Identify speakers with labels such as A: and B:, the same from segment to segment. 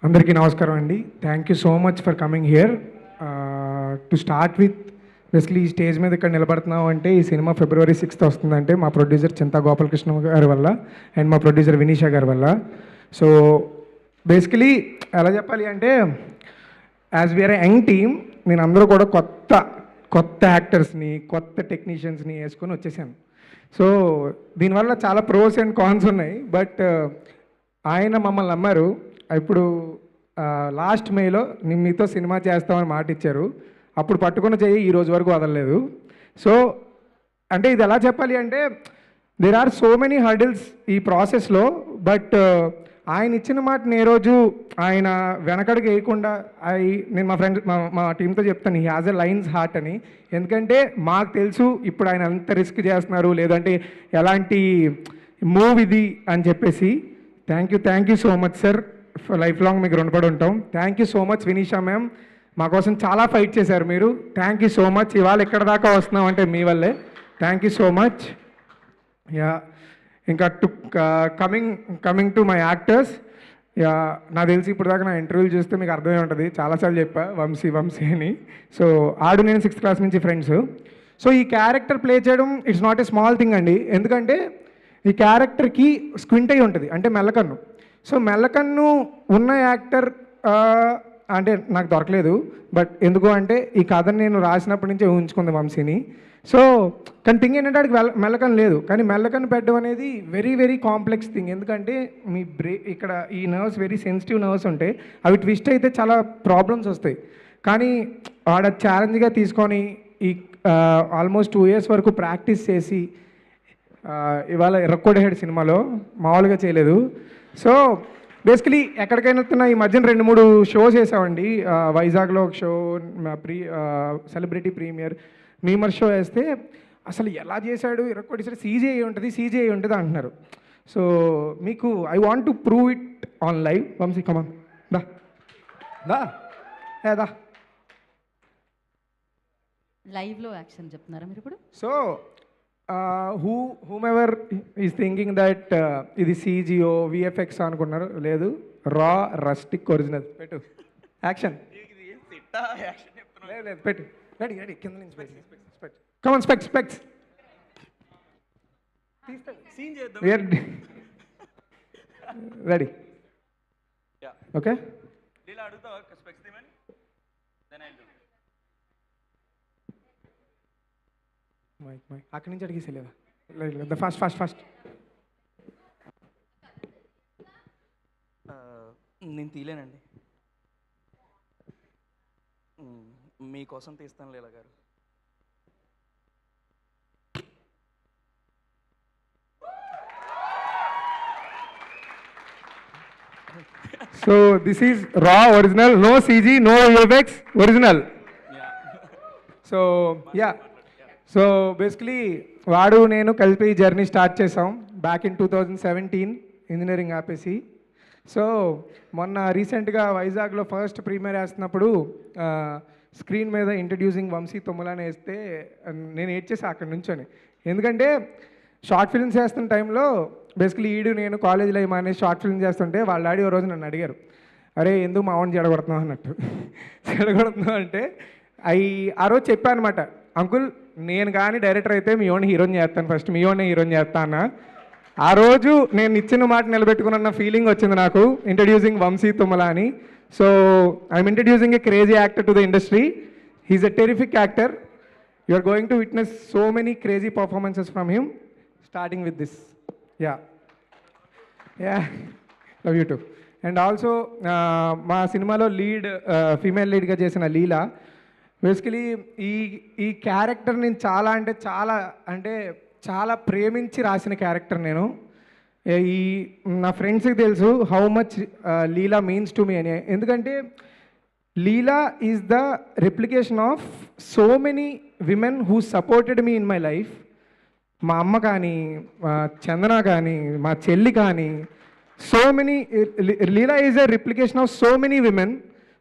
A: అందరికీ నమస్కారం అండి. Thank you so much for coming here. To start with, basically ఈ స్టేజ్ మీద ఇక్కడ నిలబడుతున్నాం అంటే ఈ సినిమా February 6th వస్తుందంటే మా ప్రొడ్యూసర్ చింతా గోపాలకృష్ణ గారి వల్ల అండ్ మా ప్రొడ్యూసర్ వినీషా గారి వల్ల. సో బేసికలీ ఎలా చెప్పాలి అంటే యాజ్ వీఆర్ యంగ్ టీమ్, నేను అందరూ కూడా కొత్త యాక్టర్స్ని కొత్త టెక్నీషియన్స్ని వేసుకొని వచ్చేసాను. సో దీనివల్ల చాలా ప్రోస్ అండ్ కాన్స్ ఉన్నాయి. బట్ ఆయన మమ్మల్ని నమ్మారు. ఇప్పుడు లాస్ట్ మేలో మీతో సినిమా చేస్తామని మాట ఇచ్చారు. అప్పుడు పట్టుకున్న చెయ్యి ఈ రోజు వరకు వదలలేదు. సో అంటే ఇది ఎలా చెప్పాలి అంటే there are so many hurdles ఈ ప్రాసెస్లో. బట్ ఆయన ఇచ్చిన మాటని ఏ రోజు ఆయన వెనకడికి వేయకుండా నేను మా ఫ్రెండ్స్ మా టీంతో చెప్తాను, he has a lines heart అని. ఎందుకంటే మాకు తెలుసు ఇప్పుడు ఆయన ఎంత రిస్క్ చేస్తున్నారు, లేదంటే ఎలాంటి మూవ్ ఇది అని చెప్పేసి. Thank you so much sir. Life long మీకు రుణపడి ఉంటాం. Thank you so much Vinisha ma'am, మా కోసం చాలా ఫైట్ చేశారు మీరు. Thank you so much. ఇవాళ ఎక్కడ దాకా వస్తున్నాం అంటే మీ వల్లే. Thank you so much. Yeah, ఇంకా coming to my actors. Yeah, నాకు తెలిసి ఇప్పుడు దాకా నా ఇంటర్వ్యూలు చూస్తే మీకు అర్థమై ఉంటుంది, చాలాసార్లు చెప్పా వంశీ అని. సో ఆడు నేను 6th క్లాస్ నుంచి ఫ్రెండ్స్. సో ఈ క్యారెక్టర్ ప్లే చేయడం it's not a small thing అండి. ఎందుకంటే ఈ క్యారెక్టర్కి స్క్వింట్ అయి ఉంటుంది, అంటే మెల్లకన్ను. సో మెల్లకన్ను ఉన్న యాక్టర్ అంటే నాకు దొరకలేదు. బట్ ఎందుకు అంటే ఈ కథను నేను రాసినప్పటి నుంచే ఊహించుకుంది వంశీని. సో కానీ థింగ్ ఏంటంటే వాడికి మెల్లకన్ను లేదు, కానీ మెల్లకన్ను పెట్టడం అనేది వెరీ వెరీ కాంప్లెక్స్ థింగ్. ఎందుకంటే మీ ఇక్కడ ఈ నర్వ్స్ వెరీ సెన్సిటివ్ నర్వ్స్ ఉంటాయి, అవి ట్విస్ట్ అయితే చాలా ప్రాబ్లమ్స్ వస్తాయి. కానీ వాడు ఛాలెంజ్గా తీసుకొని ఈ ఆల్మోస్ట్ 2 years వరకు ప్రాక్టీస్ చేసి ఇవాళ ఎర్రకోడహెడ్ సినిమాలో మామూలుగా చేయలేదు. సో బేసికలీ ఎక్కడికైనా వస్తున్నా ఈ మధ్యన 2-3 షోస్ వేసామండి. వైజాగ్లో ఒక షో, సెలబ్రిటీ ప్రీమియర్, మీమర్ షో వేస్తే అసలు ఎలా చేశాడు ఎర్రకోడేసాడు, సీజీఐ ఉంటుంది అంటున్నారు. సో మీకు I want to prove it on live. Vamsi come on దా దా దా
B: లైవ్లో యాక్షన్ చెప్తున్నారా మీరు ఇప్పుడు?
A: So whomever is thinking that ఇది CGO VFX అనుకున్నారు, లేదు, రా రస్టిక్ ఒరిజినల్. పెట్టు యాక్షన్. లేదు పెట్టు, రెడీ కింద నుంచి పెట్టు. కమాన్ స్పెక్స్ రెడీ ఓకే. అక్కడి నుంచి అడిగేసేలేదా? ఫస్ట్
C: నేను తీలేనండి, మీకోసం తీస్తాను లీలా గారు.
A: So this is raw original, no CG, no VFX, original. So yeah, so basically వాడు నేను కలిపి ఈ జర్నీ స్టార్ట్ చేసాం బ్యాక్ ఇన్ 2017 ఇంజనీరింగ్ ఆపేసి. సో మొన్న రీసెంట్గా వైజాగ్లో ఫస్ట్ ప్రీమియర్ వేస్తున్నప్పుడు స్క్రీన్ మీద ఇంట్రడ్యూసింగ్ వంశీ తుమ్మలని వేస్తే నేను ఏడ్చేసా అక్కడి నుంచొని. ఎందుకంటే షార్ట్ ఫిల్మ్స్ చేస్తున్న టైంలో బేసికలీ నేను కాలేజీలో మానేసి షార్ట్ ఫిల్మ్ చేస్తుంటే వాళ్ళ డాడీ ఓ రోజు నన్ను అడిగారు, అరే ఎందుకు మా వాడిని చెడగొడుతున్నావు అన్నట్టు. చెడగొడుతున్నావు అంటే ఆ రోజు చెప్పాను అనమాట, అంకుల్ నేను కానీ డైరెక్టర్ అయితే మీ ఓన్ హీరోని చేస్తాను, ఫస్ట్ మీ ఓన్ హీరోని చేస్తాను. ఆ రోజు నేను ఇచ్చిన మాట నిలబెట్టుకున్న ఫీలింగ్ వచ్చింది నాకు, ఇంట్రడ్యూసింగ్ వంశీ తుమ్మల అని. So I'm introducing a crazy actor to the industry. He's a terrific actor. You are going to witness so many crazy performances from him, starting with this. Yeah love you too. And also మా సినిమాలో female లీడ్గా చేసిన లీలా. Basically ఈ character నేను చాలా ప్రేమించి రాసిన character నేను. నా ఫ్రెండ్స్కి తెలుసు how much Leela means to me అని. ఎందుకంటే Leela is the replication of so many women who supported me in my life. మా అమ్మ కానీ, మా చందన కానీ, మా చెల్లి కానీ, so many. Leela is a replication of so many women.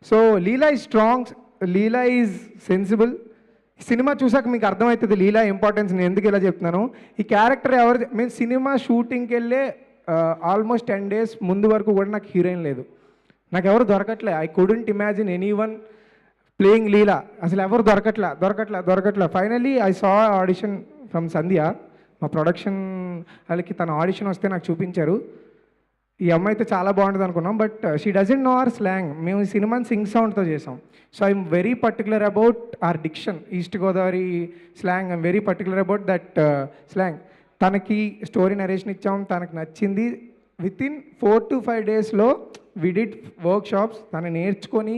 A: So Leela is strong, Leela is sensible. సినిమా చూసాక మీకు అర్థమవుతుంది లీలా ఇంపార్టెన్స్ నేను ఎందుకు ఇలా చెప్తున్నాను. ఈ క్యారెక్టర్ మేము సినిమా షూటింగ్కి వెళ్ళే ఆల్మోస్ట్ 10 days ముందు వరకు కూడా నాకు హీరోయిన్ లేదు. నాకు ఎవరు దొరకట్లే. I couldn't imagine anyone playing Leela. అసలు ఎవరు దొరకట్లా. Finally I saw audition from Sandhya. మా ప్రొడక్షన్ వాళ్ళకి తన ఆడిషన్ వస్తే నాకు చూపించారు. ఈ అమ్మాయి అయితే చాలా బాగుంటుంది అనుకున్నాం, but she doesn't know our slang. మేము ఈ సినిమాని సింగ్ సౌండ్తో చేసాం. So I'm very particular about her diction. East Godavari slang, I'm very particular about that slang. తనకి స్టోరీ నరేషన్ ఇచ్చాం, తనకు నచ్చింది. వితిన్ 4 to 5 daysలో వి డిడ్ వర్క్ షాప్స్. తను నేర్చుకొని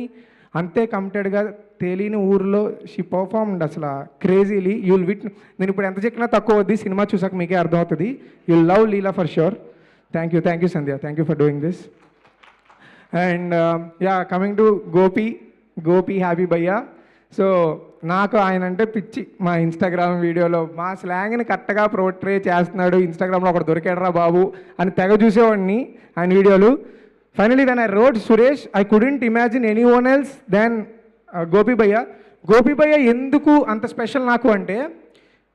A: అంతే కమిటెడ్గా తెలియని ఊర్లో షీ పర్ఫార్మ్డ్ అసలు క్రేజీలీ. యుల్ విట్, నేను ఇప్పుడు ఎంత చెప్పినా తక్కువ వద్ది, సినిమా చూసాక మీకే అర్థమవుతుంది. You'll love Leela for sure. Thank you Sandhya, thank you for doing this. And yeah, coming to Gopi happy భయ్యా. సో నాకు ఆయన అంటే పిచ్చి. మా ఇన్స్టాగ్రామ్ వీడియోలో మా స్లాంగ్ని కరెక్ట్గా పోర్ట్రే చేస్తున్నాడు. ఇన్స్టాగ్రామ్లో ఒకటి దొరికాడరా బాబు అని తెగ చూసేవాడిని ఆయన వీడియోలు. Finally when I rode Suresh, I couldn't imagine anyone else than Gopi భయ్య. ఎందుకు అంత స్పెషల్ నాకు అంటే,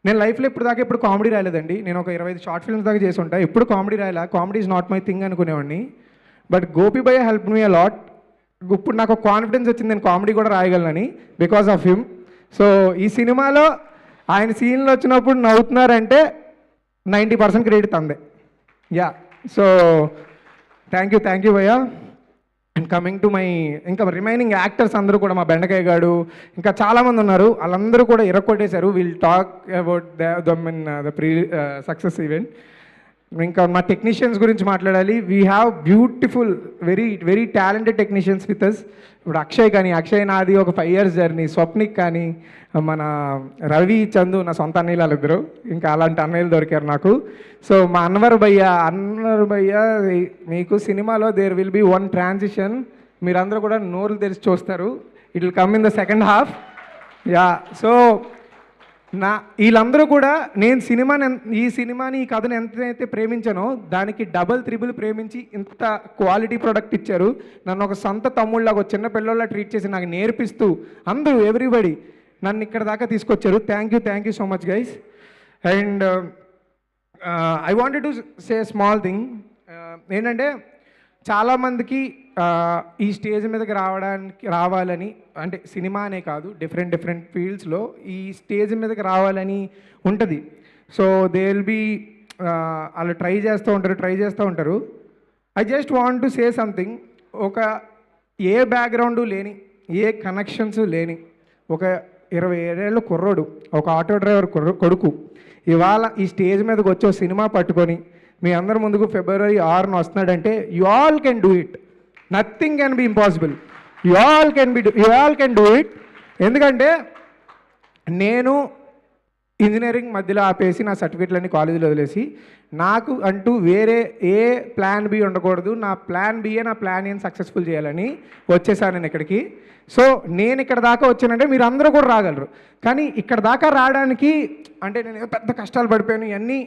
A: నేను లైఫ్లో ఇప్పుడు కామెడీ రాలేదండి. నేను ఒక 25 షార్ట్ ఫిల్మ్స్ దాకా చేసి ఉంటా. ఎప్పుడు కామెడీ రాయలా. Comedy is not my thing అనుకునేవాడిని. బట్ గోపి భయ్య హెల్ప్ మీ అ లాట్. ఇప్పుడు నాకు కాన్ఫిడెన్స్ వచ్చింది నేను కామెడీ కూడా రాయగలనని, బికాస్ ఆఫ్ హిమ్. సో ఈ సినిమాలో ఆయన సీన్లు వచ్చినప్పుడు నవ్వుతున్నారంటే 90% క్రెడిట్ తందే. యా, సో థ్యాంక్ యూ భయ్యా. అండ్ కమింగ్ టు మై ఇంకా రిమైనింగ్ యాక్టర్స్ అందరూ కూడా, మా బెండకాయ గాడు ఇంకా చాలామంది ఉన్నారు. వాళ్ళందరూ కూడా ఇరక్కొట్టేశారు. Will talk about the pre success event. ఇంకా మా టెక్నీషియన్స్ గురించి మాట్లాడాలి. We have beautiful very talented technicians with us. ఇప్పుడు అక్షయ్ నాది ఒక 5 years జర్నీ. స్వప్నిక్ కానీ, మన రవి చందు నా సొంత అన్నయ్యలు వాళ్ళిద్దరు. ఇంకా అలాంటి అన్నయ్యలు దొరికారు నాకు. సో మా అన్వర్ భయ్య మీకు సినిమాలో there will be one transition. మీరందరూ కూడా నోరులు తెరిచి చూస్తారు. It will come in the second half. Yeah, so వీళ్ళందరూ కూడా నేను ఈ సినిమాని ఈ కథను ఎంతైతే ప్రేమించానో దానికి డబల్ త్రిబుల్ ప్రేమించి ఇంత క్వాలిటీ ప్రోడక్ట్ ఇచ్చారు. నన్ను ఒక సొంత తమ్ముళ్ళగా, ఒక చిన్న పిల్లల్లా ట్రీట్ చేసి నాకు నేర్పిస్తూ అందరూ ఎవ్రీబడి నన్ను ఇక్కడ దాకా తీసుకొచ్చారు. Thank you so much guys. And I wanted to say small thing. ఏంటంటే చాలామందికి ఈ స్టేజ్ మీదకి రావాలని, అంటే సినిమా అనే కాదు, డిఫరెంట్ ఫీల్డ్స్లో ఈ స్టేజ్ మీదకి రావాలని ఉంటుంది. సో దే విల్ బీ వాళ్ళు ట్రై చేస్తూ ఉంటారు. I just want to say something. ఒక ఏ బ్యాక్గ్రౌండు లేని, ఏ కనెక్షన్స్ లేని ఒక 27 ఏళ్ళ కుర్రోడు, ఒక ఆటో డ్రైవర్ కొడుకు ఇవాళ ఈ స్టేజ్ మీదకి వచ్చి సినిమా పట్టుకొని మీ అందరి ముందుకు February 6న వస్తున్నాడంటే you all can do it. Nothing can be impossible. You all can do it. ఎందుకంటే నేను ఇంజనీరింగ్ మధ్యలో ఆపేసి నా సర్టిఫికెట్లన్నీ కాలేజీలో వదిలేసి నాకు అంటూ వేరే ఏ ప్లాన్ బి ఉండకూడదు. నా ప్లాన్ బిఏ నా ప్లాన్ ఏం సక్సెస్ఫుల్ చేయాలని వచ్చేసాను నేను ఇక్కడికి. సో నేను ఇక్కడ దాకా వచ్చానంటే మీరు అందరూ కూడా రాగలరు. కానీ ఇక్కడ దాకా రావడానికి అంటే నేను పెద్ద కష్టాలు పడిపోయాను. అన్నీ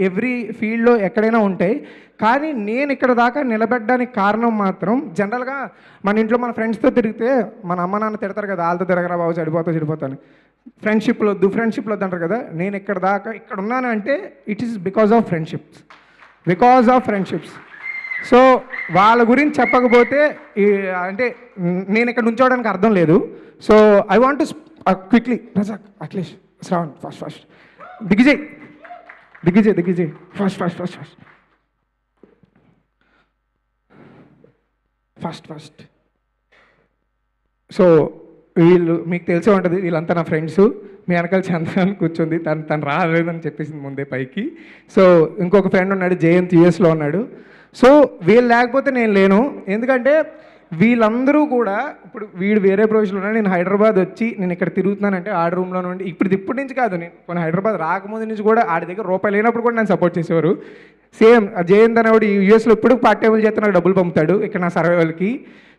A: ఎవ్రీ ఫీల్డ్లో ఎక్కడైనా ఉంటాయి. కానీ నేను ఇక్కడ దాకా నిలబెట్టడానికి కారణం మాత్రం జనరల్గా మన ఇంట్లో మన ఫ్రెండ్స్తో తిరిగితే మన అమ్మ నాన్న తిడతారు కదా, వాళ్ళతో తిరగరా బాబు చెడిపోతాను, ఫ్రెండ్షిప్లు వద్దు అంటారు కదా. నేను ఇక్కడ ఉన్నాను అంటే it is because of friendships. So వాళ్ళ గురించి చెప్పకపోతే అంటే నేను ఇక్కడ నుంచోవడానికి అర్థం లేదు. So I want to quickly Razak, Akhilesh, Shravan, fast Digvijay fast. So వీళ్ళు మీకు తెలిసే ఉంటుంది, వీళ్ళంతా నా ఫ్రెండ్స్. మీ వెనకాల చంద్రన్ కూర్చుంది, తను రాలేదని చెప్పేసింది ముందే పైకి. సో ఇంకొక ఫ్రెండ్ ఉన్నాడు, జయంత్ యూఎస్లో ఉన్నాడు. సో వీళ్ళు లేకపోతే నేను లేను. ఎందుకంటే వీళ్ళందరూ కూడా ఇప్పుడు వీడు వేరే ప్రొఫెషన్లో ఉన్నాడు, నేను హైదరాబాద్ వచ్చి నేను ఇక్కడ తిరుగుతున్నానంటే ఆడ రూమ్లో నుండి ఇప్పటి నుంచి కాదు, నేను కొన్ని హైదరాబాద్ రాకముందు నుంచి కూడా ఆడి దగ్గర రూపాయలు లేనప్పుడు కూడా నన్ను సపోర్ట్ చేసేవారు. సేమ్ జయంత్ అనేవాడు యూఎస్లో ఇప్పుడు పార్ట్ టైంలు చేస్తే నాకు డబ్బులు పంపుతాడు ఇక్కడ నా సర్వైవల్కి.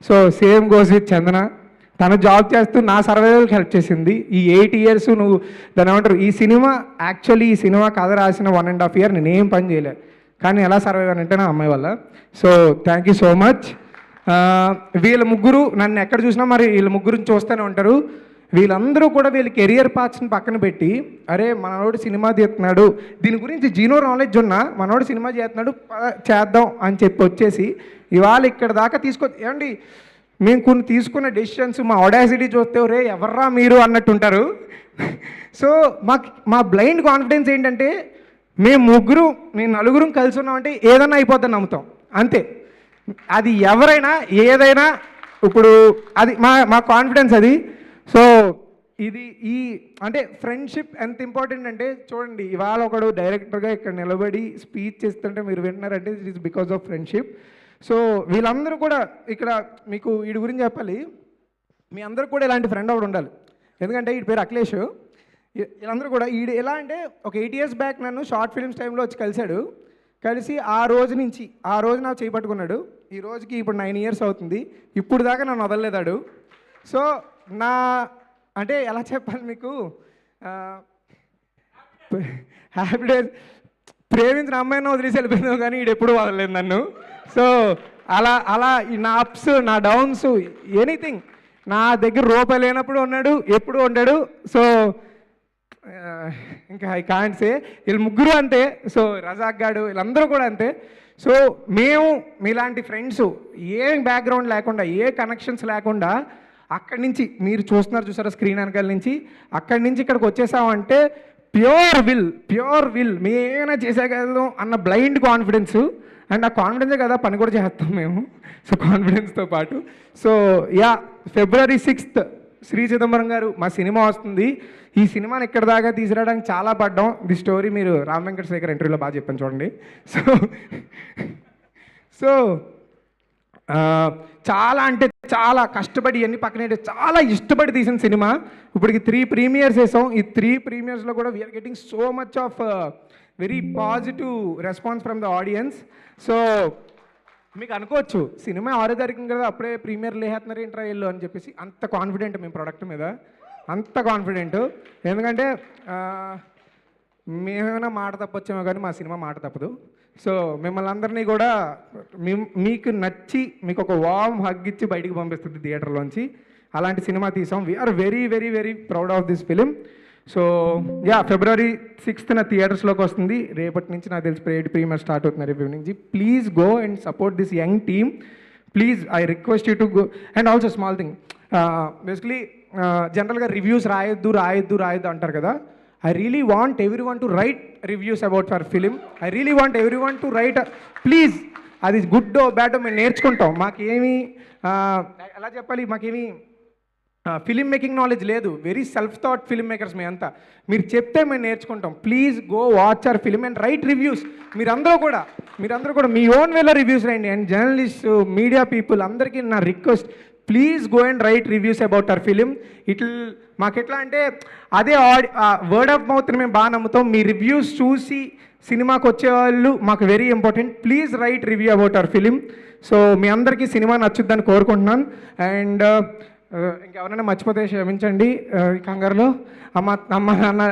A: సో సేమ్ గోస్ విత్ చందన. తను జాబ్ చేస్తూ నా సర్వైవల్కి హెల్ప్ చేసింది. ఈ 8 years నువ్వు దాని ఏమంటారు, ఈ సినిమా కథ రాసిన 1.5 year నేనేం పని చేయలేదు. కానీ ఎలా సర్వైవ్ అంటే నా అమ్మాయి వల్ల. So thank you so much. వీళ్ళ ముగ్గురు నన్ను ఎక్కడ చూసినా మరి వీళ్ళ ముగ్గురిని చూస్తూనే ఉంటారు. వీళ్ళందరూ కూడా వీళ్ళ కెరియర్ పాత్స్ని పక్కన పెట్టి అరే మనోడు సినిమా తీస్తున్నాడు, దీని గురించి జీనో నాలెడ్జ్ ఉన్నా మనోడు సినిమా చేస్తున్నాడు చేద్దాం అని చెప్పి వచ్చేసి ఇవాళ ఇక్కడ దాకా ఏమండి మేము కొన్ని తీసుకున్న డెసిషన్స్ మా ఆడాసిటీ చూస్తే రే ఎవర్రా మీరు అన్నట్టు ఉంటారు. సో మా బ్లైండ్ కాన్ఫిడెన్స్ ఏంటంటే మేము నలుగురం కలిసి ఉన్నామంటే ఏదైనా అయిపోద్దని నమ్ముతాం అంతే. అది ఎవరైనా ఏదైనా ఇప్పుడు అది మా కాన్ఫిడెన్స్ అది. సో ఇది అంటే ఫ్రెండ్షిప్ ఎంత ఇంపార్టెంట్ అంటే చూడండి, ఇవాళ ఒకడు డైరెక్టర్గా ఇక్కడ నిలబడి స్పీచ్ చేస్తుంటే మీరు వింటున్నారంటే it is because of friendship. So వీళ్ళందరూ కూడా ఇక్కడ మీకు వీడి గురించి చెప్పాలి, మీ అందరూ కూడా ఇలాంటి ఫ్రెండ్ ఒకడు ఉండాలి. ఎందుకంటే వీడి పేరు అఖిలేష్. వీళ్ళందరూ కూడా ఎలా అంటే ఒక 8 years బ్యాక్ నన్ను షార్ట్ ఫిల్మ్స్ టైంలో వచ్చి కలిసి ఆ రోజు నాకు చేపట్టుకున్నాడు. ఈ రోజుకి ఇప్పుడు 9 years అవుతుంది. ఇప్పుడు దాకా నన్ను వదలలేదాడు. సో అంటే ఎలా చెప్పాలి మీకు, హ్యాపీ డేస్ ప్రేమించిన అమ్మాయిని వదిలేసి వెళ్ళిపోయిందో కానీ వీడు ఎప్పుడు వదలలేదు నన్ను. సో అలా నా అప్స్ నా డౌన్స్ ఎనీథింగ్ నా దగ్గర రూపాయి లేనప్పుడు ఉన్నాడు, ఎప్పుడు ఉంటాడు. సో ఇంకా ఐ కాంట్ సే. వీళ్ళు ముగ్గురు అంతే. సో రజాక్ గాడు వీళ్ళందరూ కూడా అంతే. సో మేము మీలాంటి ఫ్రెండ్స్ ఏ బ్యాక్గ్రౌండ్ లేకుండా ఏ కనెక్షన్స్ లేకుండా అక్కడి నుంచి మీరు చూసారా స్క్రీన్ వెనకాల నుంచి, అక్కడి నుంచి ఇక్కడికి వచ్చేసామంటే ప్యూర్ విల్ మేమైనా చేసేయగలం అన్న బ్లైండ్ కాన్ఫిడెన్స్. అండ్ ఆ కాన్ఫిడెన్సే కదా పని కూడా చేస్తాం మేము. సో కాన్ఫిడెన్స్తో పాటు so February 6th Shri Chidambaram గారు మా సినిమా వస్తుంది. ఈ సినిమాని ఇక్కడ దాకా తీసుకురావడానికి చాలా పడ్డాం. ది స్టోరీ మీరు రామ్ వెంకటశేఖర్ ఇంటర్వ్యూలో బాగా చెప్పాను చూడండి. సో చాలా అంటే చాలా కష్టపడి ఇవన్నీ పక్కన చాలా ఇష్టపడి తీసిన సినిమా. ఇప్పటికి 3 premieres వేసాం. ఈ 3 premieresలో కూడా we're getting so much of very positive response from the audience. So మీకు అనుకోవచ్చు సినిమా 6వ తారీఖు కదా అప్పుడే ప్రీమియర్ లేహేస్తున్నారు ఏంట్రా వీళ్ళు అని చెప్పేసి. అంత కాన్ఫిడెంట్ మేము ప్రోడక్ట్ మీద, అంత కాన్ఫిడెంట్. ఎందుకంటే మేమేమైనా మాట తప్పొచ్చామో కానీ మా సినిమా మాట తప్పదు. సో మిమ్మల్ని అందరినీ కూడా మీకు నచ్చి మీకు ఒక వార్మ్ హగ్ ఇచ్చి బయటికి పంపిస్తుంది థియేటర్లోంచి. అలాంటి సినిమా తీసాం. We're very very very proud of this film. So February 6th థియేటర్స్లోకి వస్తుంది. రేపటి నుంచి నాకు తెలిసి ప్రీమియర్ స్టార్ట్ అవుతున్నారు రేపు నుంచి. Please go and support this young team. Please I request you to go. And also small thing, basically జనరల్గా రివ్యూస్ రాయొద్దు అంటారు కదా. I really want everyone to write reviews about our film. I really want everyone to write please. అది good bad మేము నేర్చుకుంటాం. మాకేమీ ఎలా చెప్పాలి, మాకేమీ ఫిలిం మేకింగ్ నాలెడ్జ్ లేదు. Very self thought film makers మేమంతా. మీరు చెప్తే మేము నేర్చుకుంటాం. Please go watch hour film and right reviews. మీరందరూ కూడా మీ ఓన్ వేలో రివ్యూస్ రాయండి. అండ్ జర్నలిస్ట్ మీడియా పీపుల్ అందరికీ నా request, please go and right reviews about our film. మాకు ఎట్లా అంటే అదే వర్డ్ ఆఫ్ మౌత్ని మేము బాగా నమ్ముతాం. మీ రివ్యూస్ చూసి సినిమాకి వచ్చేవాళ్ళు మాకు very important. Please write review about our film. So మీ అందరికీ సినిమా నచ్చుద్దని కోరుకుంటున్నాను. అండ్ ఇంకెవరైనా మర్చిపోతే క్షమించండి కంగారులో. అమ్మ నాన్న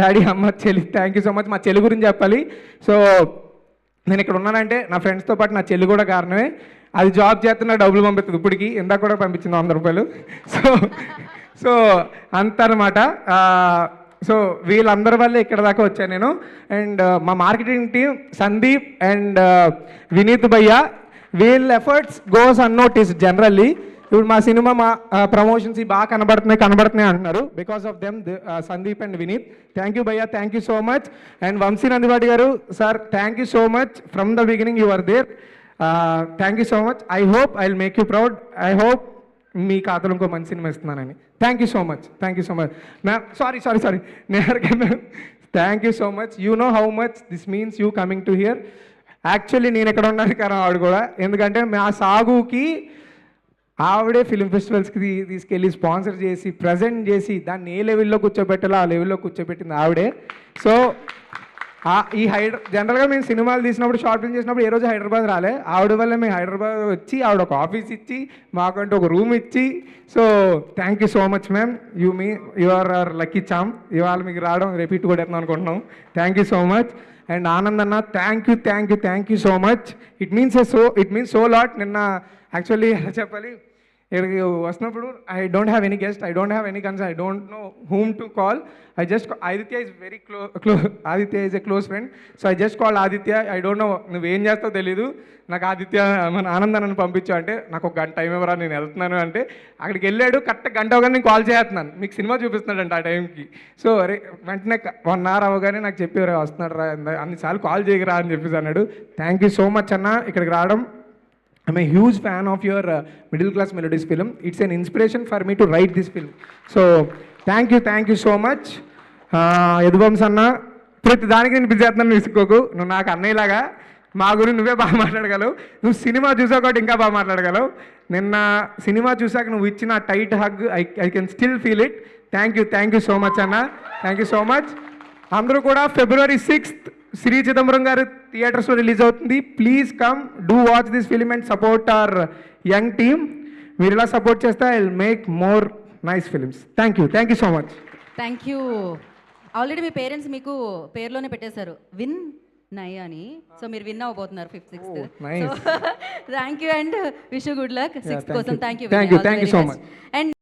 A: డాడీ అమ్మ చెల్లి థ్యాంక్ యూ సో మచ్. మా చెల్లి గురించి చెప్పాలి. సో నేను ఇక్కడ ఉన్నానంటే నా ఫ్రెండ్స్తో పాటు నా చెల్లి కూడా కారణమే. అది జాబ్ చేస్తున్నా డబ్బులు పంపిస్తుంది. ఇప్పటికి ఇందాక కూడా పంపించింది 100 రూపాయలు. సో అంత అనమాట. సో వీళ్ళందరి వల్లే ఇక్కడ దాకా వచ్చాను నేను. అండ్ మా marketing team Sandeep and Vineeth భయ్య, వీళ్ళ ఎఫర్ట్స్ గోస్ అన్నోటిస్డ్ జనరల్లీ. ఇప్పుడు మా సినిమా మా ప్రమోషన్స్ బాగా కనబడుతున్నాయి అంటున్నారు. Because of them Sandeep and Vineeth. Thank you భయ్య, thank you so much. And Vamsi Nandivati గారు sir, thank you so much. From the beginning you are there. Thank you so much. I hope I will make you proud. I hope మీ ఖాతాలో ఇంకో మంచి సినిమా ఇస్తున్నానని. Thank you so much. Thank you so much ma'am. Sorry thank you so much. You know how much this means you coming to hear. Actually నేను ఎక్కడ ఉన్నాను కారణం ఆవిడ కూడా. ఎందుకంటే మా సాగుకి ఆవిడే ఫిలిం ఫెస్టివల్స్కి తీసుకెళ్ళి స్పాన్సర్ చేసి ప్రజెంట్ చేసి దాన్ని ఏ లెవెల్లో కూర్చోబెట్టాలో ఆ లెవెల్లో కూర్చోబెట్టింది ఆవిడే. సో ఈ జనరల్గా మేము సినిమాలు తీసినప్పుడు షార్ట్ ఫిల్మ్ చేసినప్పుడు ఏ రోజు హైదరాబాద్ రాలే. ఆవిడ వల్ల మేము హైదరాబాద్ వచ్చి ఆవిడ ఒక ఆఫీస్ ఇచ్చి మాకంటూ ఒక రూమ్ ఇచ్చి. So thank you so much ma'am. You are lucky charm. ఇవాళ మీకు రావడం రిపీట్ కూడా వేద్దాం అనుకుంటున్నాం. Thank you so much. And Anand అన్న thank you so much. It means so lot. నిన్న యాక్చువల్లీ చెప్పాలి ఇక్కడికి వస్తున్నప్పుడు I don't have any guest, I don't have any concern, I don't know whom to call. I just Aditya is very Aditya is a close friend. So I just call Aditya. I don't no నువ్వేం చేస్తావు తెలీదు, నాకు ఆదిత్య మన ఆనందాన్ని పంపించు అంటే, నాకు ఒక గంట టైం ఇవ్వరా నేను వెళ్తున్నాను అంటే, అక్కడికి వెళ్ళాడు. కరెక్ట్ గంట అవగానే నేను కాల్ చేస్తున్నాను, మీకు సినిమా చూపిస్తున్నాడంట ఆ టైంకి. సో అరే వెంటనే 1 hour అవగానే నాకు చెప్పేవారు వస్తున్నాడు రా, అన్నిసార్లు కాల్ చేయరా అని చెప్పేసి అన్నాడు. థ్యాంక్ యూ సో మచ్ అన్న ఇక్కడికి రావడం. I'm a huge fan of your Middle Class Melodies film. It's an inspiration for me to write this film. So thank you so much. Yaduvansh అన్న, ప్రతి దానికి నేను బిజీ చేస్తున్నాను, విసుకోకు. నువ్వు నాకు అన్నయ్యలాగా, మా గురించి నువ్వే బాగా మాట్లాడగలవు. నువ్వు సినిమా చూసాక ఒకటి ఇంకా బాగా మాట్లాడగలవు. నిన్న సినిమా చూసాక నువ్వు ఇచ్చిన tight hug I can still feel it. Thank you so much అన్న, థ్యాంక్ యూ సో మచ్. అందరూ కూడా February 6th శ్రీ చిదంబరం గారు థియేటర్స్లో రిలీజ్ అవుతుంది. Please come, do watch this film and support our young team. మీరు ఇలా సపోర్ట్ చేస్తే I will make more nice films. Thank you so much.
B: Thank you. Already మీ parents మీకు పేరులోనే పెట్టేశారు విన్ నై అని. సో మీరు విన్ అవ్వబోతున్నారు 5th, 6th.
A: nice.
B: Thank you and wish good luck 6th
A: thank
B: కోసం.
A: you.
B: Thank you
A: Thank you so much.
B: And